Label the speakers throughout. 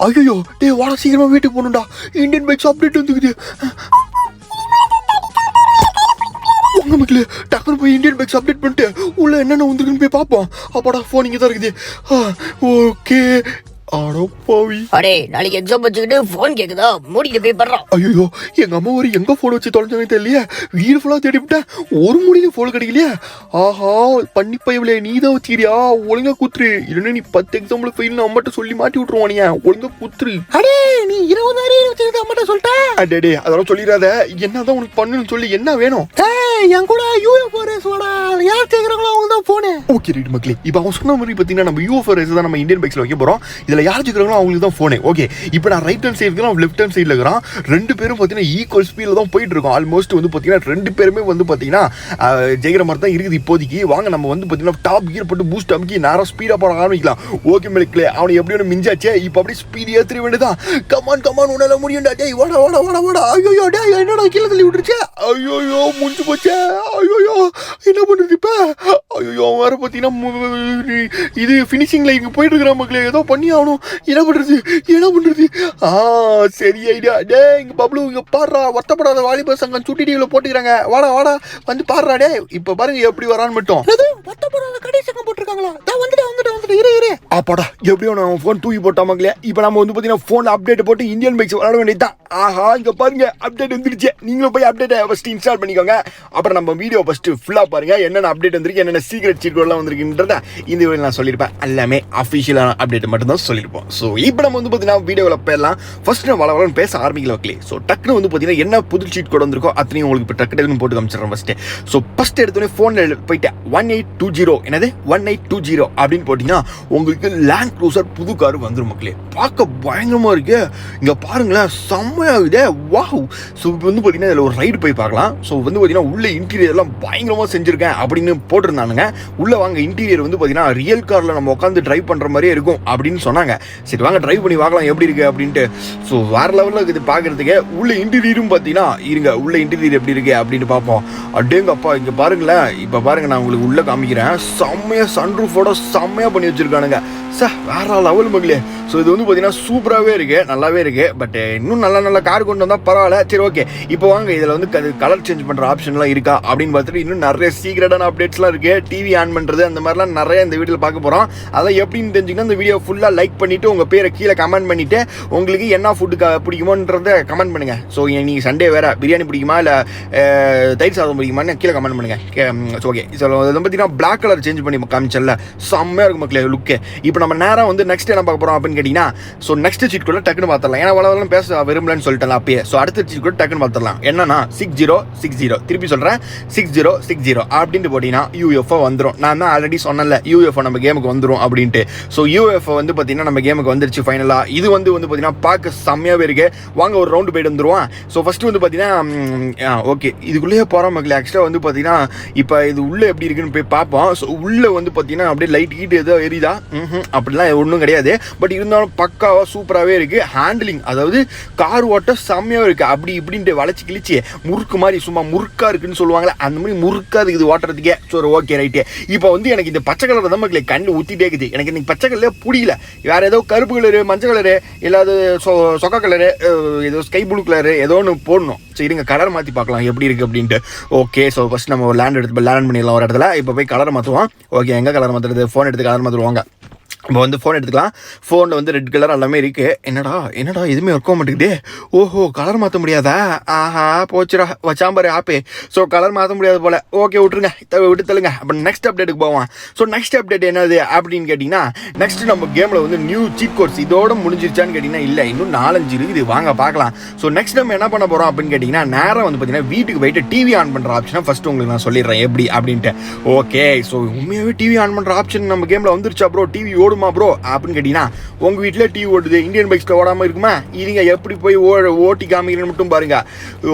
Speaker 1: ஐயோ டேய் வாடா சீக்கிரமா வீட்டுக்கு போகணும்டா. இந்தியன் பைக்ஸ் அப்டேட் வந்துக்குது. உங்க மக்களே டக்குனு போய் இந்தியன் பைக்ஸ் அப்டேட் பண்ணிட்டு உள்ள என்னென்ன வந்துருக்குன்னு போய் பார்ப்போம். அப்பாடா ஃபோன் இங்கே தான் இருக்குது. ஓகே அடப்பாவி.
Speaker 2: அடே நாளைக்கு எக்ஸாம் வச்சுக்கிட்டு போன் கேக்குதா? மூடிட்டு போய் பண்றோம்.
Speaker 1: ஐயோ எங்க அம்மா ஒரு எங்க போன் வச்சு தொலைஞ்சவங்க தெரியலையே. வீடு ஃபுல்லா தேடி விட்டேன், ஒரு முடியும் போன் கிடைக்கலையே. ஆஹா பண்ணி பையவிலே நீ தான் வச்சுக்கிறியா? ஒழுங்கா குத்துரு, இல்லைன்னா நீ 10 எக்ஸாம்பிள் ஃபெயில் அம்மாட்ட சொல்லி மாட்டி விட்டுருவான். நீ ஒழுங்கா குத்துரு.
Speaker 2: அடே நீ 20,000 வச்சுக்கிட்டு அம்மாட்ட சொல்லிட்ட.
Speaker 1: அடே அதெல்லாம் சொல்லிடாத. என்னதான் உனக்கு பண்ணுன்னு சொல்லி என்ன வேணும்?
Speaker 2: என் கூட யூஎஃப்ஓ ரேஸ் வாடா, யார் கேக்குறாங்களோ அவங்க தான் போனே.
Speaker 1: ஓகே ரைட் மக்களே, இப்போ அவன் சொன்ன மாதிரி பார்த்தீங்கன்னா நம்ம யூஎஃப்ஓ ரேஸ் தான் நம்ம இந்தியன் பைக்ஸ்ல வைக்க போறோம். இதுல யார் ஜெயிக்கிறாங்களோ அவங்களுக்கு தான் போனே. ஓகே இப்போ நான் ரைட் ஹேண்ட் சைடு இருக்கிறேன், லெஃப்ட் ஹேண்ட் சைடில் இருக்கிறான். ரெண்டு பேரும் பார்த்தீங்கன்னா ஈக்குவல் ஸ்பீடில் தான் போயிட்டு இருக்கோம். ஆல்மோஸ்ட் வந்து பார்த்தீங்கன்னா ரெண்டு பேருமே வந்து பார்த்தீங்கன்னா ஜெயிக்கிற மாதிரி தான் இருக்குது இப்போதைக்கு. வாங்க நம்ம வந்து பார்த்தீங்கன்னா டாப் கியர் போட்டு பூஸ்ட் அமுக்கி நேரம் ஸ்பீடாக போட ஆரம்பிக்கலாம். ஓகே மக்களே, அவனை எப்படி ஒன்று மிஞ்சாச்சே. இப்போ அப்படியே ஸ்பீட் ஏற்றிட வேண்டியதான். கமான் கமான் உன்னால முடியும்டா. டேய் வாடா வாடா வாடா வாடா. ஐயோ டே என்னடா கீழே தள்ளி விட்டுருச்சு. ஐயோ முடிஞ்சு போச்சே. ஐயோ என்ன பண்ணுறது இப்போ? ஐயோ அவன் வேறு பார்த்தீங்கன்னா இது ஃபினிஷிங் லைனுக்கு போயிட்டு இருக்கிற மக்களே. ஏதோ பண்ணி ஆகணும். என்ன பண்ணுறது என்ன பண்ணுறது? சரி ஐடியா. டே இங்கே பப்ளு இங்கே பாடுறா, வருத்தப்படாத வாலிபர் சங்கம் சுட்டி டிவியில் போட்டுக்கிறாங்க. வாடா வாடா வந்து பாடுறா. டே இப்போ பாருங்க எப்படி வரான்னு மட்டும்.
Speaker 2: வருத்தப்படாத கடை சங்கம் போட்டிருக்காங்களா? வந்துட்டு இரு இரு.
Speaker 1: ஆப்பாடா எப்படியோ நான் ஃபோன் தூக்கி போட்டோம் மக்களே. இப்போ நம்ம வந்து பார்த்தீங்கன்னா ஃபோன் அப்டேட் போட்டு இந்தியன் பைக்ஸ் விளாட வேண்டியதுதான். ஆஹா இங்கே பாருங்க அப்டேட் வந்துருச்சு. நீங்களும் போய் அப்டேட்டை ஃபஸ்ட்டு இன்ஸ்டால் பண்ணிக்கோங்க. அப்புறம் நம்ம வீடியோ ஃபஸ்ட்டு ஃபுல்லாக பாருங்க. என்னென்ன அப்டேட் வந்திருக்கு, என்னென்ன சீக்ரெட் சீட்லாம் வந்திருக்குன்றத இந்த வீடியோ நான் சொல்லியிருப்பேன். எல்லாமே அஃபிஷியலான அப்டேட் மட்டும் தான் சொல்லியிருப்போம். ஸோ இப்போ நம்ம வந்து பார்த்தீங்கன்னா வீடியோவில் போயிடலாம். ஃபர்ஸ்ட் நான் வளவலன்னு பேச ஆரம்பிக்கல மக்களே. ஸோ டக்குன்னு வந்து பார்த்தீங்கன்னா என்ன புது சீட் கூட வந்திருக்கோ அத்தனையும் உங்களுக்கு இப்போ டக்குன்னு போட்டு காமிச்சிடுறேன் ஃபஸ்ட்டு. ஸோ ஃபஸ்ட் எடுத்தோடனே ஃபோனில் போயிட்டு 1820 என்னது 1820 அப்படின்னு போட்டிங்கன்னா உங்களுக்கு லேண்ட் க்ரூசர் புது கார் வந்துடும் மக்களே. பார்க்க பயங்கரமாக இருக்கு. இங்கே பாருங்களேன் செம்மையாகுதே. வாவ். ஸோ இப்போ வந்து பார்த்தீங்கன்னா இதில் ஒரு ரைடு போய் பார்க்கலாம். ஸோ வந்து பார்த்தீங்கன்னா உள்ள இன்டீரியர்லாம் பயங்கரமாக செஞ்சுருக்கேன் அப்படின்னு போட்டிருந்தானுங்க. உள்ளே வாங்க இன்டீரியர் வந்து பார்த்தீங்கன்னா ரியல் காரில் நம்ம உட்காந்து ட்ரைவ் பண்ணுற மாதிரியே இருக்கும் அப்படின்னு சொன்னாங்க. சரி வாங்க ட்ரைவ் பண்ணி பார்க்கலாம் எப்படி இருக்குது அப்படின்ட்டு. ஸோ வேறு லெவலில் இருக்குது பார்க்குறதுக்கு. உள்ள இன்டீரியரும் பார்த்தீங்கன்னா இருங்க உள்ள இன்டீரியர் எப்படி இருக்குது அப்படின்னு பார்ப்போம். அடேங்கப்பா இங்கே பாருங்களேன். இப்போ பாருங்கள் நான் உங்களுக்கு உள்ளே காமிக்கிறேன். செம்மையாக சன்ரூஃபோட செம்மையாக பண்ணி வச்சுருக்கானுங்க. சார் வேற லெவல் மகளே. ஸோ இது வந்து பார்த்தீங்கன்னா சூப்பராகவே இருக்குது, நல்லாவே இருக்குது. பட் இன்னும் நல்ல கார் கொண்டு வந்தால் பரவாயில்ல. சரி ஓகே இப்போ வாங்க இதில் வந்து கலர் சேஞ்ச் பண்ணுற ஆப்ஷன்லாம் இருக்கா அப்படின்னு பார்த்துட்டு இன்னும் நிறைய சீக்ரெட்டான அப்டேட்ஸ்லாம் இருக்குது. டிவி ஆன் பண்ணுறது அந்த மாதிரிலாம் நிறைய இந்த வீடியோவில் பார்க்க போகிறோம். அதெல்லாம் எப்படின்னு தெரிஞ்சுங்கன்னா இந்த வீடியோ ஃபுல்லாக லைக் பண்ணிவிட்டு உங்கள் பேரை கீழே கமெண்ட் பண்ணிவிட்டு உங்களுக்கு என்ன ஃபுட்டு பிடிக்குமோன்றதை கமெண்ட் பண்ணுங்கள். ஸோ நீங்கள் சண்டே வேறு பிரியாணி பிடிக்குமா இல்லை தயிர் சாதம் பிடிக்குமான்னு கீழே கமெண்ட் பண்ணுங்கள். ஓகே ஸோ இதில் பார்த்தீங்கன்னா பிளாக் கலர் சேஞ்ச் பண்ணி காமிச்சல செம்மையாக இருக்கும் மக்களே லுக்கு. இப்போ நம்ம நேரம் வந்து நெக்ஸ்ட் என்ன பார்க்க போகிறோம் அப்படின்னு கேட்டிங்கன்னா ஸோ நெக்ஸ்ட் சீட் கூட டக்குன்னு பார்த்துடலாம். ஏன்னா வளவலாம் பேச விரும்பலன்னு சொல்லிட்டேன் அப்பயே. ஸோ அடுத்த சீட் கூட டக்குன்னு பார்த்துடலாம். என்னன்னா 6060 திருப்பி சொல்கிறேன் 6060 அப்படின்ட்டு போட்டிங்கன்னா யூஎஃப்ஓ வந்துடும். நான் தான் ஆல்ரெடி சொன்னல யூஎஃப்ஓ நம்ம கேமுக்கு வந்துடும் அப்படின்ட்டு. ஸோ யூஎஃப்ஓ வந்து பார்த்தீங்கன்னா நம்ம கேமுக்கு வந்துருச்சு ஃபைனலாக. இது வந்து பார்த்தீங்கன்னா பார்க்க செம்மையாகவே இருக்குது. வாங்க ஒரு ரவுண்டு போயிட்டு வந்துடுவோம். ஸோ ஃபஸ்ட்டு வந்து பார்த்தீங்கன்னா ஓகே இதுக்குள்ளேயே போகிற மக்கள் ஆக்சுவலாக வந்து பார்த்தீங்கன்னா இப்போ இது உள்ளே எப்படி இருக்குன்னு போய் பார்ப்போம். ஸோ உள்ளே வந்து பார்த்தீங்கன்னா அப்படியே லைட் கீட்டு ஏதோ எரியுதா அப்படிலாம் ஒன்றும் கிடையாது. பட் இருந்தாலும் பக்காவாக சூப்பராகவே இருக்குது. ஹேண்டிலிங் அதாவது கார் ஓட்ட செம்மையாக இருக்குது. அப்படி இப்படின்ட்டு வளைச்சி கிழிச்சு முறுக்கு மாதிரி சும்மா முறுக்காக இருக்குன்னு சொல்லுவாங்களே அந்த மாதிரி முறுக்காக இருக்குது ஓட்டுறதுக்கே. So okay right. இப்போ வந்து எனக்கு இந்த பச்சை கலர் தான் மக்களே கண்ணு ஊற்றிட்டே இருக்குது. எனக்கு இன்னைக்கு பச்சை கலரே பிடிக்கல. வேறு ஏதோ கருப்பு கலரு மஞ்சள் கலரு இல்லாத சொக்கா கலரு ஏதோ ஸ்கை ப்ளூ கலரு ஏதோ ஒன்று போடணும். ஸோ இருங்க கலர் மாற்றி பார்க்கலாம் எப்படி இருக்குது அப்படின்ட்டு. ஓகே ஸோ ஃபஸ்ட் நம்ம லேண்ட் பண்ணிடலாம் ஒரு இடத்துல. இப்போ போய் கலர் மாற்றுவோம். ஓகே எங்கே கலர் மாற்றுறது? ஃபோன் எடுத்து கலர் மாற்றுவாங்க. இப்போ வந்து ஃபோன் எடுத்துக்கலாம். ஃபோனில் வந்து ரெட் கலர் எல்லாமே இருக்குது. என்னடா எதுவுமே ஒர்க் ஆக மாட்டேங்குது. ஓஹோ கலர் மாற்ற முடியாதா? ஆஹா போச்சுடா வச்சாம்பாரு ஆப்பே. ஸோ கலர் மாற்ற முடியாது போல். ஓகே விட்டுருங்க விட்டு தள்ளுங்க. அப்புறம் நெக்ஸ்ட் அப்டேட்டுக்கு போவோம். ஸோ நெக்ஸ்ட் அப்டேட் என்னது அப்படின்னு கேட்டிங்கன்னா நெக்ஸ்ட் நம்ம கேமில் வந்து நியூ சீட் கோட்ஸ் இதோட முடிஞ்சிருச்சான்னு கேட்டிங்கன்னா இல்லை இன்னும் 4-5 இருக்குது. வாங்க பார்க்கலாம். ஸோ நெக்ஸ்ட் நம்ம என்ன பண்ண போகிறோம் அப்படின்னு கேட்டிங்கன்னா நேரம் வந்து பார்த்தீங்கன்னா வீட்டுக்கு போயிட்டு டிவி ஆன் பண்ணுற ஆப்ஷனை ஃபஸ்ட்டு உங்களுக்கு நான் சொல்லிடுறேன் எப்படி அப்படின்ட்டு. ஓகே ஸோ உண்மையாகவே டிவி ஆன் பண்ணுற ஆப்ஷன் நம்ம கேமில் வந்துருச்சா ப்ரோ? டிவி ஓடுமா ப்ரோ அப்படின்னு கேட்டிங்கன்னா உங்கள் வீட்டில் டிவி ஓடுது இந்தியன் பைக்ஸில் ஓடாமல் இருக்குமா? இருங்க எப்படி போய் ஓட்டி காமிக்கிறேன்னு மட்டும் பாருங்க.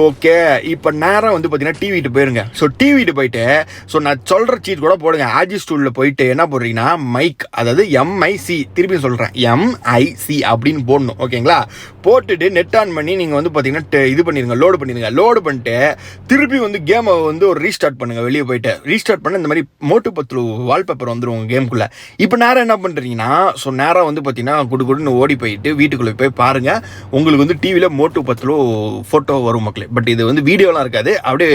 Speaker 1: ஓகே இப்போ நேரம் வந்து பார்த்தீங்கன்னா டிவிட்டு போயிருங்க. ஸோ டிவிட்டு போயிட்டு ஸோ நான் சொல்கிற சீட் கூட போடுங்க. ஆஜி ஸ்டூலில் போயிட்டு என்ன போடுறீங்கன்னா மைக் அதாவது MIC திருப்பி சொல்கிறேன் MIC அப்படின்னு போடணும். ஓகேங்களா? போட்டுட்டு நெட் ஆன் பண்ணி நீங்கள் வந்து பார்த்தீங்கன்னா இது பண்ணிடுங்க லோடு பண்ணிட்டு திருப்பி வந்து கேமை வந்து ஒரு ரீஸ்டார்ட் பண்ணுங்கள். வெளியே போயிட்டு ரீஸ்டார்ட் பண்ண இந்த மாதிரி மோட்டு 10 வால்பேப்பர் வந்துடும் உங்கள் கேமுக்குள்ளே. இப்போ நேரம் என்ன பண்ணுறீங்க பண்ணிங்கன்னா ஸோ நேராக வந்து பார்த்தீங்கன்னா குடுன்னு ஓடி போயிட்டு வீட்டுக்குள்ளே போய் பாருங்கள். உங்களுக்கு வந்து டிவியில் Moto 10 ஃபோட்டோ வரும் மக்களே. பட் இது வந்து வீடியோலாம் இருக்காது, அப்படியே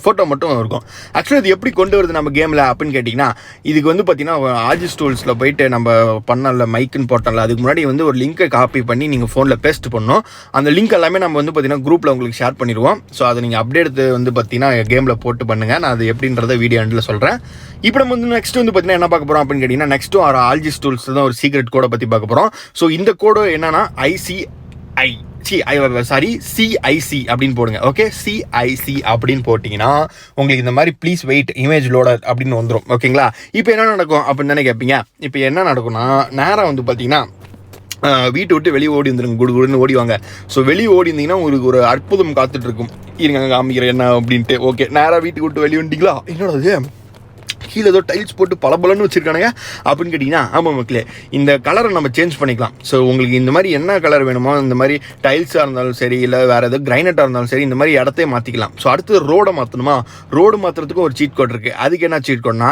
Speaker 1: ஃபோட்டோ மட்டும் இருக்கும். ஆக்சுவலாக இது எப்படி கொண்டு வருது நம்ம கேமில் அப்படின்னு கேட்டிங்கன்னா, இதுக்கு வந்து பார்த்தீங்கன்னா ஆஜிஸ் டூல்ஸில் போயிட்டு நம்ம பண்ணல மைக்குன்னு போட்டோம்ல, அதுக்கு முன்னாடி வந்து ஒரு லிங்கை காப்பி பண்ணி நீங்கள் ஃபோனில் பேஸ்ட் பண்ணணும். அந்த லிங்க் எல்லாமே நம்ம வந்து பார்த்தீங்கன்னா குரூப்பில் உங்களுக்கு ஷேர் பண்ணிடுவோம். ஸோ அதை நீங்கள் அப்டேட் வந்து பார்த்தீங்கன்னா கேமில் போட்டு பண்ணுங்கள். நான் அது எப்படின்றத வீடியோ எண்டில் சொல்கிறேன். இப்போ நம்ம வந்து நெக்ஸ்ட் வந்து பார்த்தீங்கன்னா என்ன பார்க்க போகிறோம் அப்படின்னு கேட்டிங்கன்னா, நெக்ஸ்ட்டும் ஆல்ஜிஸ் டூல்ஸ் தான் ஒரு சீக்ரெட் கோடை பற்றி பார்க்க போகிறோம். ஸோ இந்த கோடு என்னன்னா CIC அப்படின்னு போடுங்க. ஓகே, CIC அப்படின்னு போட்டிங்கன்னா உங்களுக்கு இந்த மாதிரி ப்ளீஸ் வெயிட் இமேஜ் லோடர் அப்படின்னு வந்துடும். ஓகேங்களா? இப்போ என்ன நடக்கும் அப்படின்னு தானே கேட்பீங்க. இப்போ என்ன நடக்கும்னா, நேராக வந்து பார்த்தீங்கன்னா வீட்டை விட்டு வெளியே ஓடி வந்துருங்க, குடுன்னு ஓடிவாங்க. ஸோ வெளியே ஓடி இருந்தீங்கன்னா உங்களுக்கு ஒரு அற்புதம் காத்துட்டு இருக்கும். இருங்க காமிக்கிறேன் என்ன அப்படின்ட்டு. ஓகே, நேராக வீட்டுக்கு விட்டு வெளியே வந்துட்டீங்களா? என்னோட கீழே ஏதோ டைல்ஸ் போட்டு பலபலன்னு வச்சுருக்கானுங்க அப்படின்னு கேட்டிங்கன்னா, ஆமாம் மக்களே, இந்த கலரை நம்ம சேஞ்ச் பண்ணிக்கலாம். ஸோ உங்களுக்கு இந்த மாதிரி என்ன கலர் வேணுமோ, இந்த மாதிரி டைல்ஸாக இருந்தாலும் சரி, இல்லை வேறு ஏதோ கிரைனட்டாக இருந்தாலும் சரி, இந்த மாதிரி இடத்தையே மாற்றிக்கலாம். ஸோ அடுத்தது ரோடை மாற்றணுமா, ரோடு மாற்றுறதுக்கும் ஒரு சீட் கோட் இருக்குது. அதுக்கு என்ன சீட் கோட்னா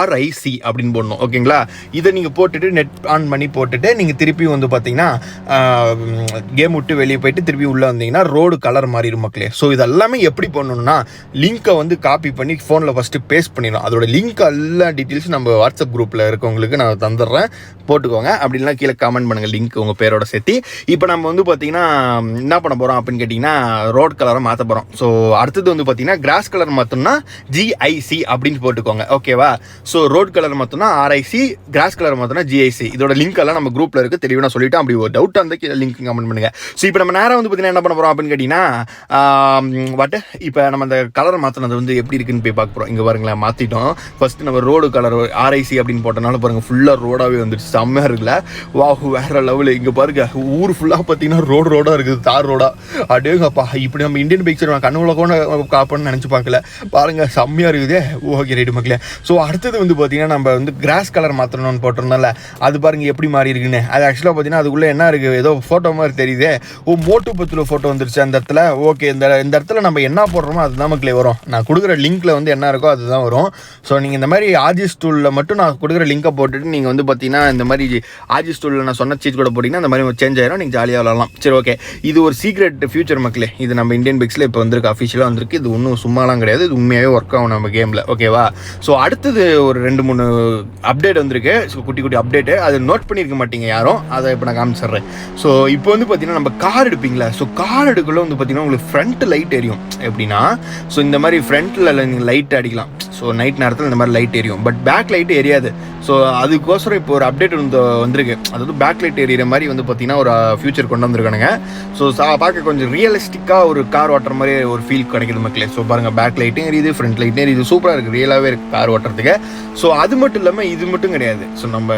Speaker 1: RIC அப்படின்னு போடணும். ஓகேங்களா? இதை நீங்கள் போட்டுட்டு நெட் ஆன் பண்ணி போட்டுட்டு நீங்கள் திருப்பி வந்து பார்த்தீங்கன்னா கேம் விட்டு வெளியே போயிட்டு திருப்பி உள்ளே வந்தீங்கன்னா ரோடு கலர் மாறிடும் மக்களே. ஸோ இதெல்லாமே எப்படி பண்ணணும்னா, லிங்க்கை வந்து காப்பி பண்ணி ஃபோனில் ஃபஸ்ட்டு பேஸ்ட் பண்ணிடணும். அதோட லிங்க் எல்லா டீட்டெயில்ஸும் நம்ம வாட்ஸ்அப் குரூப்பில் இருக்கவங்களுக்கு நான் தந்துடுறேன், போட்டுக்கோங்க. அப்படின்னா கீழே கமெண்ட் பண்ணுங்கள் லிங்க் உங்கள் பேரோட சேர்த்து. இப்போ நம்ம வந்து பார்த்தீங்கன்னா என்ன பண்ண போகிறோம் அப்படின்னு கேட்டிங்கன்னா, ரோட் கலரை மாற்ற போகிறோம். ஸோ அடுத்தது வந்து பார்த்தீங்கன்னா கிராஸ் கலர் மாற்றோம்னா GIC அப்படின்னு போட்டுக்கோங்க. ஓகேவா? ஸோ ரோட் கலர் மாற்றோம்னா RIC, கிராஸ் கலர் மாற்றோம்னா GIC. இதோட லிங்க் எல்லாம் நம்ம குரூப்பில் இருக்குது, தெளிவாக நான் சொல்லிவிட்டு. அப்படி ஒரு டவுட் அந்த லிங்க் கமெண்ட் பண்ணுங்கள். ஸோ இப்போ நம்ம நேராக வந்து பார்த்தீங்கன்னா என்ன பண்ண போகிறோம் அப்படின்னு கேட்டிங்கன்னா, இப்போ நம்ம அந்த கலரை மாற்றினது வந்து எப்படி இருக்குன்னு போய் பார்க்க போகிறோம். இங்கே பாருங்களேன், மாற்றிட்டோம். ஃபஸ்ட்டு நம்ம ரோடு கலர் RIC அப்படின்னு போட்டனால பாருங்கள் ஃபுல்லாக ரோடாகவே வந்துடுச்சு. செம்மையாக இருக்குல்ல? வாஹு, வேறு லெவலு. இங்கே பாருங்க, ஊர் ஃபுல்லாக பார்த்தீங்கன்னா ரோடாக இருக்குது, தார் ரோடாக. அப்படியேங்கப்பா, இப்படி நம்ம இந்தியன் பைக்ஸ் கண்ணுல கூட காப்பன்னு நினச்சி பார்க்கல. பாருங்கள், செம்மையாக இருக்குதே. ஓகே, ரைட்டு மக்களே. ஸோ அடுத்தது வந்து பார்த்தீங்கன்னா நம்ம வந்து கிராஸ் கலர் மாற்றணும்னு போட்டிருந்தோம்ல, அது பாருங்கள் எப்படி மாறி இருக்குன்னு. அது ஆக்சுவலாக பார்த்தீங்கன்னா அதுக்குள்ளே என்ன இருக்குது, ஏதோ ஃபோட்டோ மாதிரி தெரியுதே. Moto 10 ஃபோட்டோ வந்துருச்சு அந்த இடத்துல. ஓகே, இந்த இடத்துல நம்ம என்ன போடுறோமோ அதுதான் மக்களே வரும். நான் கொடுக்குற லிங்க்கில் வந்து என்ன இருக்கோ அதுதான் வரும். ஸோ நீங்கள் இந்த மாதிரி ஆஜிஸ் டூலில் மட்டும் நான் கொடுக்குற லிங்கை போட்டுட்டு நீங்கள் வந்து பார்த்தீங்கன்னா இந்த மாதிரி ஆஜிஸ் டூலில் நான் சொன்ன சீட் கூட போட்டிங்கன்னா அந்த மாதிரி சேஞ்ச் ஆயிரும், நீங்கள் ஜாலியாக விளாடலாம். சரி, ஓகே. இது ஒரு சீக்ரெட் ஃபியூச்சர் மக்களே. இது நம்ம இந்தியன் பைக்ஸில் இப்போ வந்திருக்கு, அஃபிஷியலாக வந்திருக்கு. இது ஒன்றும் சும்மாலாம் கிடையாது, இது உண்மையாகவே ஒர்க் ஆகும் நம்ம கேமில். ஓகேவா? ஸோ அடுத்தது ஒரு 2-3 அப்டேட் வந்திருக்கு. ஸோ குட்டி அப்டேட்டு, அது நோட் பண்ணியிருக்க மாட்டீங்க யாரும், அதை இப்போ நான் காமிச்சிட்றேன். ஸோ இப்போ வந்து பார்த்தீங்கன்னா நம்ம கார் எடுப்பீங்களா, ஸோ கார் எடுக்குள்ள வந்து பார்த்தீங்கன்னா உங்களுக்கு ஃப்ரண்ட் லைட் எரியும். எப்படின்னா, ஸோ இந்த மாதிரி ஃப்ரண்ட்டில் நீங்கள் லைட் அடிக்கலாம். ஸோ நைட் நேரத்தில் இந்த மாதிரி லைட் எரியும், பட் பேக் லைட்டு எரியாது. ஸோ அதுக்கோசரம் இப்போ ஒரு அப்டேட் வந்திருக்கு. அதாவது பேக் லைட் எரியிற மாதிரி வந்து பார்த்தீங்கன்னா ஒரு ஃபியூச்சர் கொண்டு வந்திருக்கானுங்க. ஸோ பார்க்க கொஞ்சம் ரியலிஸ்டிக்காக ஒரு கார் ஓட்டுற மாதிரி ஒரு ஃபீல் கிடைக்குது மக்களே. ஸோ பாருங்கள், பேக் லைட்டும் எரியுது, ஃப்ரண்ட் லைட்டும் எரியுது. சூப்பராக இருக்குது, ரியலாகவே இருக்குது கார் ஓட்டுறதுக்கு. ஸோ அது மட்டும் இல்லாமல் இது மட்டும் கிடையாது. ஸோ நம்ம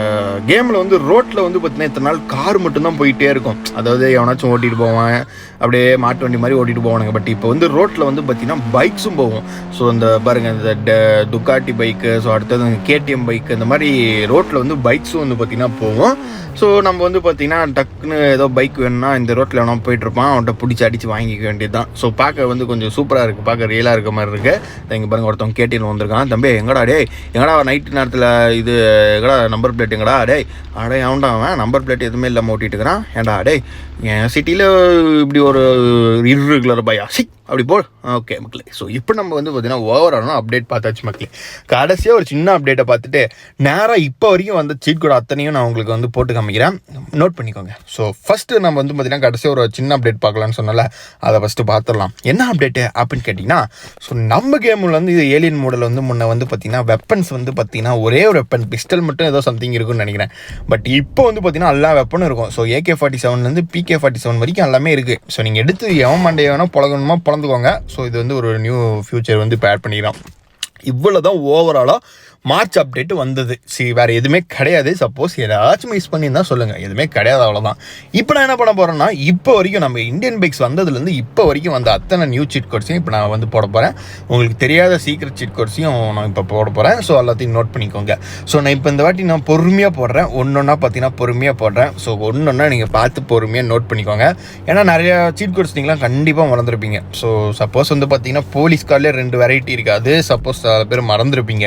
Speaker 1: கேமில் வந்து ரோட்டில் வந்து பார்த்தீங்கன்னா இத்தனை நாள் கார் மட்டும்தான் போயிட்டே இருக்கும். அதாவது எவனாச்சும் ஓட்டிகிட்டு போவான், அப்படியே மாட்டு வண்டி மாதிரி ஓட்டிகிட்டு போவானுங்க. பட் இப்போ வந்து ரோட்டில் வந்து பார்த்தீங்கன்னா பைக்ஸும் போகும். ஸோ இந்த பாருங்கள், இந்த துக்காட்டி பைக்கு, ஸோ அடுத்தது KTM பைக்கு, இந்த மாதிரி ரோட்டில் வந்து பைக்ஸும் வந்து பார்த்திங்கன்னா போகும். ஸோ நம்ம வந்து பார்த்திங்கன்னா டக்குன்னு ஏதோ பைக் வேணும்னா இந்த ரோட்டில் எவனா போயிட்டுருப்பான், அவன்கிட்ட பிடிச்சி அடித்து வாங்கிக்க வேண்டியது தான். ஸோ பார்க்க வந்து கொஞ்சம் சூப்பராக இருக்குது, பார்க்க ரியலாக இருக்க மாதிரி இருக்குது. இங்கே பாருங்கள், ஒருத்தவங்க KTM வந்திருக்கான். தம்பி எங்கடா எங்கடா நைட்டு நேரத்தில் இது எங்கடா நம்பர் பிளேட் எங்கடா அவன்டா அவன் நம்பர் பிளேட் எதுவுமே இல்லாமல் ஓட்டிகிட்டு இருக்கிறான். ஏன்டா என் சிட்டியில் இப்படி ஒரு இர்ரெகுலர் பையா அப்படி போ. ஓகே மக்களே, ஸோ இப்போ நம்ம வந்து பார்த்தீங்கன்னா ஓவராலும் அப்டேட் பார்த்தாச்சு மக்களே. கடைசியாக ஒரு சின்ன அப்டேட்டை பார்த்துட்டு நேராக இப்போ வரைக்கும் வந்த சீட் கோட் அத்தனையும் நான் உங்களுக்கு வந்து போட்டு காமிக்கிறேன், நோட் பண்ணிக்கோங்க. ஸோ ஃபஸ்ட்டு நம்ம வந்து பார்த்தீங்கன்னா கடைசியாக ஒரு சின்ன அப்டேட் பார்க்கலான்னு சொன்னால அதை ஃபஸ்ட்டு பார்த்துடலாம். என்ன அப்டேட்டு அப்படின்னு கேட்டிங்கன்னா, ஸோ நம்ம கேமில் வந்து இது ஏலியன் மாடல் வந்து முன்ன வந்து பார்த்தீங்கன்னா வெப்பன்ஸ் வந்து பார்த்தீங்கன்னா ஒரே ஒரு வெப்பன் பிஸ்டல் மட்டும் ஏதோ சம்திங் இருக்குன்னு நினைக்கிறேன். பட் இப்போ வந்து பார்த்தீங்கன்னா எல்லா வெப்பனும் இருக்கும். ஸோ AK-47 PK-47 வரைக்கும் எல்லாமே இருக்குது. ஸோ நீங்கள் எடுத்து எவன் மண்டையவனோ பழகணுமா பழந்துக்கோங்க. ஸோ இது வந்து ஒரு நியூ ஃபியூச்சர் வந்து பேட் பண்ணிக்கலாம். இவ்வளோ தான் ஓவராலாக மார்ச் அப்டேட் வந்தது. சரி, வேறு எதுவுமே கிடையாது. சப்போஸ் ஏதாச்சும் மிஸ் பண்ணியிருந்தால் சொல்லுங்கள், எதுவுமே கிடையாது, அவ்வளோதான். இப்போ நான் என்ன பண்ண போகிறேன்னா, இப்போ வரைக்கும் நம்ம இந்தியன் பைக்ஸ் வந்ததுலேருந்து இப்போ வரைக்கும் வந்த அத்தனை நியூ சீட் கோட்ஸையும் இப்போ நான் வந்து போட போகிறேன். உங்களுக்கு தெரியாத சீக்ரெட் சீட் கோட்ஸையும் நான் இப்போ போட போகிறேன். ஸோ எல்லாத்தையும் நோட் பண்ணிக்கோங்க. ஸோ நான் இப்போ இந்த வாட்டி நான் பொறுமையாக போடுறேன், ஒன்றொன்னா பார்த்தீங்கன்னா பொறுமையாக போடுறேன். ஸோ ஒன்றொன்னா நீங்கள் பார்த்து பொறுமையாக நோட் பண்ணிக்கோங்க. ஏன்னா நிறையா சீட் கோட்ஸ் நீங்களாம் கண்டிப்பாக மறந்துருப்பீங்க. ஸோ சப்போஸ் வந்து பார்த்தீங்கன்னா போலீஸ் கார்டில் 2 வெரைட்டி இருக்காது. சப்போஸ் சில பேர் மறந்துருப்பீங்க.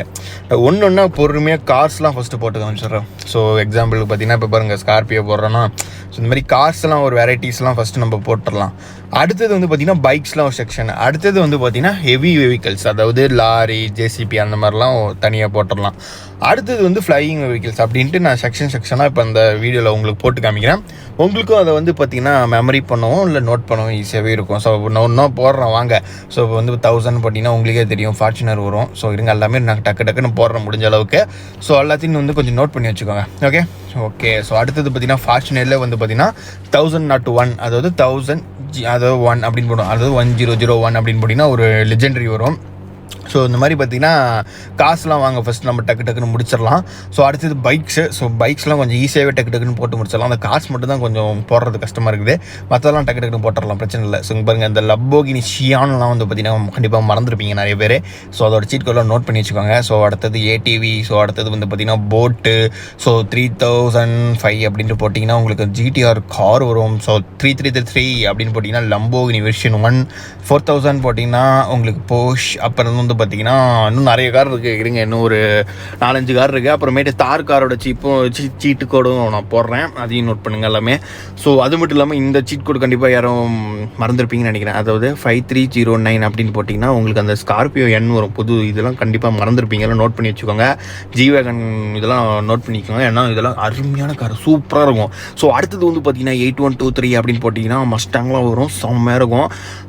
Speaker 3: ஒன்று ஒன்றா பொறுமையாக கார்ஸ்லாம் ஃபஸ்ட்டு போட்டு காமிச்சிடுறேன். ஸோ எக்ஸாம்பிளுக்கு பார்த்தீங்கன்னா இப்போ பாருங்கள் ஸ்கார்பியோ போடுறோன்னா, ஸோ இந்த மாதிரி கார்ஸ்லாம் ஒரு வெரைட்டிஸ்லாம் ஃபஸ்ட்டு நம்ம போட்டுடலாம். அடுத்தது வந்து பார்த்திங்கன்னா பைக்ஸ்லாம் ஒரு செக்ஷன். அடுத்தது வந்து பார்த்திங்கன்னா ஹெவி வெஹிக்கல்ஸ், அதாவது லாரி, ஜேசிபி அந்த மாதிரிலாம் தனியாக போட்டுடலாம். அடுத்தது வந்து ஃப்ளையிங் வெஹிக்கிள்ஸ் அப்படின்ட்டு நான் செக்ஷனாக இப்போ அந்த வீடியோவில் உங்களுக்கு போட்டு காமிக்கிறேன். உங்களுக்கும் அதை வந்து பார்த்திங்கன்னா மெமரி பண்ணவும் இல்லை நோட் பண்ணவும் ஈஸியாகவே இருக்கும். ஸோ ஒன்றா போடுறேன் வாங்க. ஸோ இப்போ வந்து 1000 போட்டிங்கன்னா உங்களுக்கே தெரியும் ஃபார்ச்சுனர் வரும். ஸோ இருங்க எல்லாமே நான் டக்குன்னு போடுறேன் முடிஞ்ச அளவுக்கு. ஸோ எல்லாத்தையும் வந்து கொஞ்சம் நோட் பண்ணி வச்சுக்கோங்க. ஓகே. ஸோ அடுத்தது பார்த்திங்கன்னா ஃபார்ச்சுனரில் வந்து பார்த்திங்கன்னா 1001, அதாவது 1000 அதாவது 1 அப்படின்னு போடும், அதாவது 1001 அப்படின்னு போட்டிங்கன்னா ஒரு லெஜெண்டரி வரும். ஸோ இந்த மாதிரி பார்த்திங்கன்னா காசுலாம் வாங்க ஃபஸ்ட் நம்ம டக்குன்னு முடிச்சிடலாம். ஸோ அடுத்தது பைக்ஸு. ஸோ பைக்ஸ்லாம் கொஞ்சம் ஈஸியாகவே டக்குன்னு போட்டு முடிச்சிடலாம். அந்த காசு மட்டும் தான் கொஞ்சம் போடுறது கஷ்டமாக இருக்குது. மற்றதெல்லாம் டக்குன்னு போட்டுடலாம், பிரச்சனை இல்லை. ஸோ இங்கே பாருங்கள், இந்த லம்போகினி ஷியான்லாம் வந்து பார்த்திங்கன்னா கண்டிப்பாக மறந்துருப்பீங்க நிறைய பேர். ஸோ அதோட சீட் கோடெலாம் நோட் பண்ணி வச்சுக்கோங்க. ஸோ அடுத்தது ஏடிவி. ஸோ அடுத்தது வந்து பார்த்திங்கன்னா போட்டு. ஸோ 3005 அப்படின்ட்டு போட்டிங்கன்னா உங்களுக்கு ஜிடிஆர் கார் வரும். ஸோ 3333 அப்படின்னு போட்டிங்கன்னா லம்போகினி வெர்ஷன் 1. 4000 போட்டிங்கன்னா உங்களுக்கு போஷ். அப்புறம் வந்து பார்த்தீங்கன்னா இன்னும் நிறைய கார் இருக்குது. இருங்க, இன்னும் ஒரு 4-5 கார் இருக்குது. அப்புறமேட்டு தார் காரோட சீட்டு கோடும் நான் போடுறேன், அதையும் நோட் பண்ணுங்கள் எல்லாமே. ஸோ அது மட்டும் இல்லாமல் இந்த சீட் கோடு கண்டிப்பாக யாரும் மறந்துருப்பீங்கன்னு நினைக்கிறேன். அதாவது 5309 அப்படின்னு போட்டிங்கன்னா உங்களுக்கு அந்த ஸ்கார்பியோ எண் வரும் புது. இதெல்லாம் கண்டிப்பாக மறந்துருப்பீங்க, எல்லாம் நோட் பண்ணி வச்சுக்கோங்க. ஜிவேகன் இதெல்லாம் நோட் பண்ணிக்கோங்க, ஏன்னா இதெல்லாம் அருமையான கார், சூப்பராக இருக்கும். ஸோ அடுத்தது வந்து பார்த்தீங்கன்னா 8123 அப்படின்னு போட்டிங்கன்னா மஸ்டாங்லாம் வரும், செம்மையாக இருக்கும்.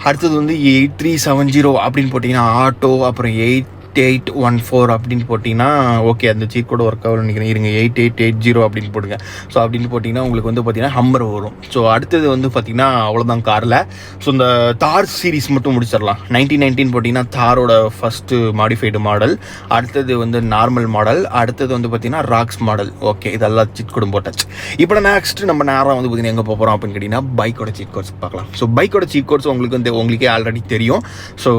Speaker 3: அடுத்தது வந்து 8370 அப்படின்னு போட்டிங்கன்னா ஆட்டோ. அப்புறம் 8814 அப்படின்னு போட்டிங்கன்னா ஓகே, அந்த சீட் கூட ஒர்க் ஆகும் நினைக்கிறேன். இருங்க, 8880 அப்படின்னு போட்டுங்க. ஸோ அப்படின்னு போட்டிங்கன்னா உங்களுக்கு வந்து பார்த்திங்கன்னா ஹம்மர் வரும். ஸோ அடுத்தது வந்து பார்த்திங்கன்னா அவ்வளோதான் காரில். ஸோ இந்த தார் சீரிஸ் மட்டும் முடிச்சிடலாம். 1919 போட்டிங்கன்னா தாரோட ஃபஸ்ட்டு மாடிஃபைடு மாடல். அடுத்தது வந்து நார்மல் மாடல். அடுத்தது வந்து பார்த்திங்கன்னா ராக்ஸ் மாடல். ஓகே, இதெல்லாம் சீட் கோடும் போட்டாச்சு. இப்போ நெக்ஸ்ட்டு நம்ம நேரம் வந்து பார்த்திங்கன்னா எங்கே போகிறோம் அப்படின்னு கேட்டிங்கன்னா பைக்கோட சீட் கோட்ஸ் பார்க்கலாம். ஸோ பைக்கோட சீட் கோட்ஸ் உங்களுக்கு வந்து உங்களுக்கே ஆல்ரெடி தெரியும். ஸோ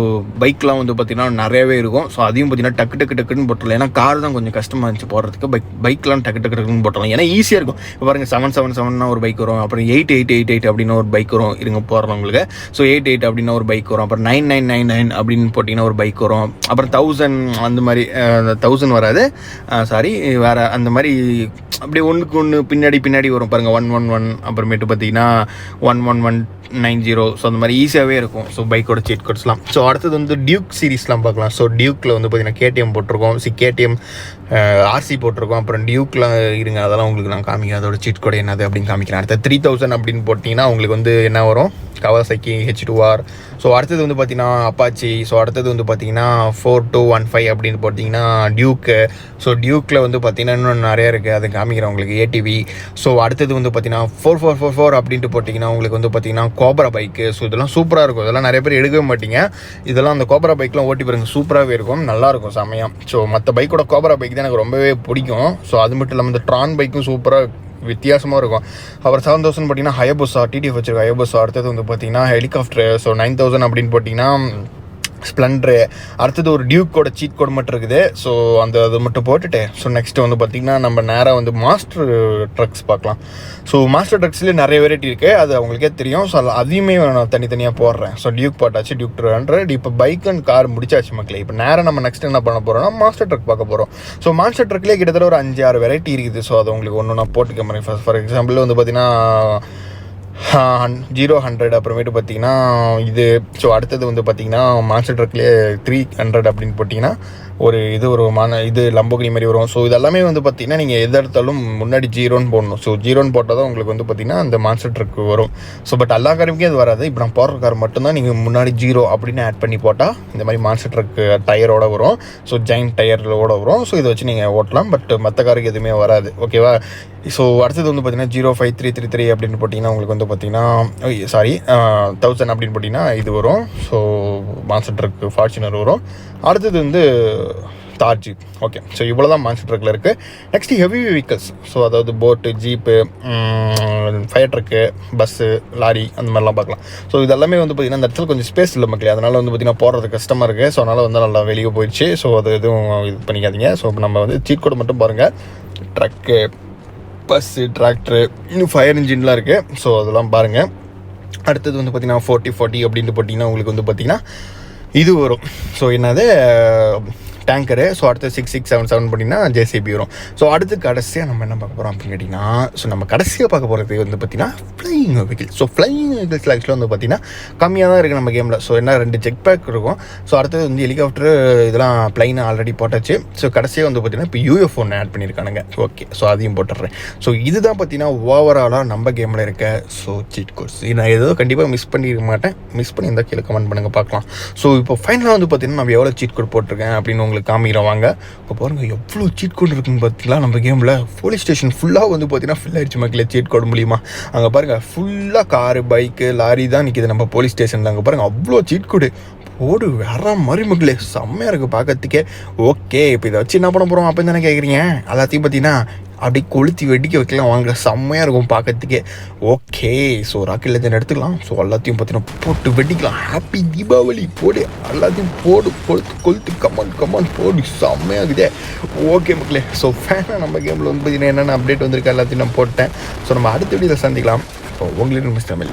Speaker 3: பைக்லாம் வந்து பார்த்திங்கன்னா நிறையவே இருக்கும். ஸோ அதையும் பார்த்தீங்கன்னா டக்குன்னு போட்டுடலாம். ஏன்னா கார் தான் கொஞ்சம் கஷ்டமாக இருந்துச்சு போடுறதுக்கு. பைக்லாம் டக்குன்னு போட்டுடலாம், ஏன்னா ஈஸியாக இருக்கும். இப்போ பாருங்கள் 777 ஒரு பைக் வரும். அப்புறம் 8888 அப்படின்னு ஒரு பைக் வரும். இருங்க போடுறோம் உங்களுக்கு. ஸோ 88 அப்படின்னு ஒரு பைக் வரும். அப்புறம் 9999 அப்படின்னு போட்டிங்கன்னா ஒரு பைக் வரும். அப்புறம் 1000 அந்த மாதிரி 1000 வராது, சாரி, வேறு அந்த மாதிரி அப்படியே ஒன்றுக்கு ஒன்று பின்னாடி வரும் பாருங்கள். 111 அப்புறமேட்டு பார்த்தீங்கன்னா 11190. ஸோ அந்த மாதிரி ஈஸியாகவே இருக்கும். ஸோ பைக்கோட சீட் கோட்ஸ்லாம். ஸோ அடுத்தது வந்து டியூக் சீரிஸ்லாம் பார்க்கலாம். ஸோ டியூக்கில் வந்து பார்த்திங்கன்னா கேடிஎம் போட்டிருக்கோம், கேடிஎம் ஆர்சி போட்டிருக்கோம். அப்புறம் டியூக்லாம் இருங்க, அதெல்லாம் உங்களுக்கு நான் காமிக்கிறேன், அதோட சீட் கோட் என்னது அப்படின்னு காமிக்கிறேன். அடுத்த 3000 அப்படின்னு போட்டிங்கன்னா உங்களுக்கு வந்து என்ன வரும், கவாசாக்கி H2R. ஸோ அடுத்தது வந்து பார்த்திங்கன்னா அப்பாச்சி. ஸோ அடுத்தது வந்து பார்த்திங்கன்னா 4215 அப்படின்னு போட்டிங்கன்னா டியூக்கு. ஸோ டியூக்கில் வந்து பார்த்திங்கன்னா இன்னும் நிறையா இருக்குது, அதை காமிக்கிறேன் உங்களுக்கு. ஏடிவி. ஸோ அடுத்தது வந்து பார்த்திங்கன்னா 4444 அப்படின்ட்டு போட்டிங்கன்னா உங்களுக்கு வந்து பார்த்திங்கன்னா கோப்ரா பைக்கு. ஸோ இதெல்லாம் சூப்பராக இருக்கும், இதெல்லாம் நிறைய பேர் எடுக்கவே மாட்டீங்க. இதெல்லாம் அந்த கோப்ரா பைக்லாம் ஓட்டி பாருங்க, சூப்பராகவே இருக்கும், நல்லாயிருக்கும் செம்மையாக. ஸோ மற்ற பைக்கோட கோப்ரா பைக் தான் எனக்கு ரொம்பவே பிடிக்கும். ஸோ அது மட்டும் இல்லாமல் இந்த ட்ரான் பைக்கும் சூப்பராக வித்தியாசமாக இருக்கும். அப்புறம் 7000 பார்த்தீங்கன்னா ஹயபுசா, டிடிஎஃப் வச்சிருக்க ஹயபுசா. அடுத்தது வந்து பார்த்தீங்கன்னா ஹெலிகாப்டர். ஸோ 9000 அப்படின்னு போட்டிங்கன்னா ஸ்ப்ளெண்டரு. அடுத்தது ஒரு டியூக்கோட சீட் கோட் மட்டும் இருக்குது. ஸோ அது மட்டும் போட்டுட்டு ஸோ நெக்ஸ்ட்டு வந்து பார்த்திங்கன்னா நம்ம நேராக வந்து மாஸ்டர் ட்ரக்ஸ் பார்க்கலாம். ஸோ மாஸ்டர் ட்ரக்ஸ்லேயே நிறைய வெரைட்டி இருக்குது, அது அவங்களுக்கே தெரியும். ஸோ அதையுமே நான் தனித்தனியாக போடுறேன். ஸோ டியூக் போட்டாச்சு, டியூக் 200. இப்போ பைக் அண்ட் கார் முடிச்சாச்சு மக்களே. இப்போ நேராக நம்ம நெக்ஸ்ட் என்ன பண்ண போகிறோம்னா மாஸ்டர் ட்ரக் பார்க்க போகிறோம். ஸோ மாஸ்டர் ட்ரக்லேயே கிட்டத்தட்ட ஒரு 5-6 வெரைட்டி இருக்குது. ஸோ அது உங்களுக்கு ஒன்று நான் போட்டுக்க மாதிரி. ஃபார் எக்ஸாம்பிள் வந்து பார்த்திங்கன்னா 0-100 அப்புறமேட்டு பார்த்தீங்கன்னா இது. ஸோ அடுத்தது வந்து பார்த்தீங்கன்னா மாஸ்டர் ட்ரக்லேயே 300 அப்படின்னு போட்டிங்கன்னா ஒரு இது லம்போகினி மாதிரி வரும். ஸோ இதெல்லாமே வந்து பார்த்திங்கன்னா நீங்கள் எது எடுத்தாலும் முன்னாடி 0ன்னு போடணும். ஸோ 0ன்னு போட்டால் தான் உங்களுக்கு வந்து பார்த்திங்கன்னா அந்த மாஸ்டர் ட்ரக் வரும். ஸோ பட் எல்லா காருமே அது வராது. இப்போ நான் போடுற கார் மட்டும்தான் நீங்கள் முன்னாடி 0 அப்படின்னு ஆட் பண்ணி போட்டால் இந்த மாதிரி மாஸ்டர் ட்ரக் டயரோட வரும். ஸோ ஜெயின்ட் டயரோட வரும். ஸோ இதை வச்சு நீங்கள் ஓட்டலாம். பட் மற்ற காருக்கு எதுவுமே வராது, ஓகேவா. ஸோ அடுத்தது வந்து பார்த்திங்கன்னா 05333 அப்படின்னு போட்டிங்கன்னா உங்களுக்கு வந்து பார்த்திங்கன்னா 1000 அப்படின்னு போட்டிங்கன்னா இது வரும். ஸோ மாஸ்டர் ட்ரக் ஃபார்ச்சுனர் வரும். அடுத்தது வந்து தார்ஜி. ஓகே, ஸோ இவ்வளோ தான் மான்ஸ்டர் ட்ரக்கில் இருக்குது. Next heavy vehicles. ஸோ அதாவது boat, jeep, fire truck, bus, lorry அந்த மாதிரிலாம் பார்க்கலாம். ஸோ இதெல்லாமே வந்து பார்த்திங்கன்னா இந்த இடத்துல கொஞ்சம் ஸ்பேஸ் இல்லை மக்களே, அதனால் வந்து பார்த்திங்கன்னா போடுறது கஷ்டமாக இருக்குது. ஸோ அதனால் வந்து நல்லா வெளியே போயிடுச்சு. ஸோ அது எதுவும் இது பண்ணிக்காதீங்க. ஸோ நம்ம வந்து சீட் கோட் மட்டும் பாருங்கள். ட்ரக்கு, பஸ்ஸு, டிராக்டரு, இன்னும் ஃபயர் இன்ஜின்லாம் இருக்குது. ஸோ அதெல்லாம் பாருங்கள். அடுத்தது வந்து பார்த்திங்கன்னா 4040 அப்படின்ட்டு போட்டிங்கன்னா உங்களுக்கு வந்து பார்த்திங்கன்னா இது வரும். ஸோ என்னது டேங்கரு. ஸோ அடுத்து 6677 பண்ணிங்கன்னா ஜேசிபி வரும். ஸோ அடுத்து கடைசியாக நம்ம என்ன பார்க்க போகிறோம் அப்படின்னு கேட்டிங்கன்னா, ஸோ நம்ம கடைசியாக பார்க்க போகிறது வந்து பார்த்திங்கன்னா ஃப்ளையிங் வெஹிக்கிள். ஸோ ஃப்ளையிங் வெஹிக்கிள்ஸில் ஆக்சுவலாக வந்து பார்த்திங்கன்னா கம்மியாக தான் இருக்குது நம்ம கேமில். ஸோ என்ன 2 ஜெட் பேக் இருக்கும். ஸோ அடுத்தது வந்து ஹெலிகாப்டர் இதெல்லாம் ப்ளைன் ஆல்ரெடி போட்டாச்சு. ஸோ கடைசியாக வந்து பார்த்திங்கன்னா இப்போ யூஎஃப்ஓ ஒன்று ஆட் பண்ணியிருக்கானுங்க. ஓகே, ஸோ அதையும் போட்டுடுறேன். ஸோ இதுதான் பார்த்திங்கன்னா ஓவராலாக நம்ம கேமில் இருக்க ஸோ சீட் கோர்ஸ். நான் ஏதோ கண்டிப்பாக மிஸ் பண்ணியிருக்க மாட்டேன். மிஸ் பண்ணியிருந்தால் கீழே கமெண்ட் பண்ணுங்கள் பார்க்கலாம். ஸோ இப்போ ஃபைனலாக வந்து பார்த்திங்கன்னா நம்ம எவ்வளோ சீட் கோட் போட்டிருக்கேன் அப்படின்னு உங்களுக்கு காமிக்கிறோம் வாங்க. இப்போ பாருங்கள் எவ்வளோ சீட் கோட் இருக்குன்னு பார்த்தீங்களா நம்ம கேமில். போலீஸ் ஸ்டேஷன் ஃபுல்லாக வந்து பார்த்திங்கன்னா ஃபில் ஆகிடுச்சு மக்களே சீட் கோட் மூலிமா. அங்கே பாருங்கள் ஃபுல்லாக காரு பைக்கு லாரி தான் நிற்கிது நம்ம போலீஸ் ஸ்டேஷனில். அங்கே பாருங்கள் அவ்வளோ சீட் கோடு போடு வேற மாதிரி மக்களே, செம்மையாக இருக்குது பார்க்கறதுக்கே. ஓகே, இப்போ இதை வச்சு என்ன பண்ண போகிறோம் அப்படின்னு தானே கேட்குறீங்க. எல்லாத்தையும் பார்த்தீங்கன்னா அப்படி கொளுத்தி வெடிக்க வைக்கலாம் வாங்க, செம்மையாக இருக்கும் பார்க்கறதுக்கே. ஓகே, ஸோ ராக்கெட் லெஜண்ட் எடுத்துக்கலாம். ஸோ எல்லாத்தையும் பார்த்தீங்கன்னா போட்டு வெடிக்கலாம். ஹாப்பி தீபாவளி போடு, எல்லாத்தையும் போடு கொளுத்து கமான் போடு, செம்மையாக இருக்குதே. ஓகே மக்களே, ஸோ ஃபேனாக நம்ம கேமில் வந்து பார்த்தீங்கன்னா என்னென்ன அப்டேட் வந்திருக்கா எல்லாத்தையும் நான் போட்டேன். ஸோ நம்ம அடுத்த வீடியோவில் சந்திக்கலாம். இப்போ உங்களுக்கு மிஸ் தமிழ்.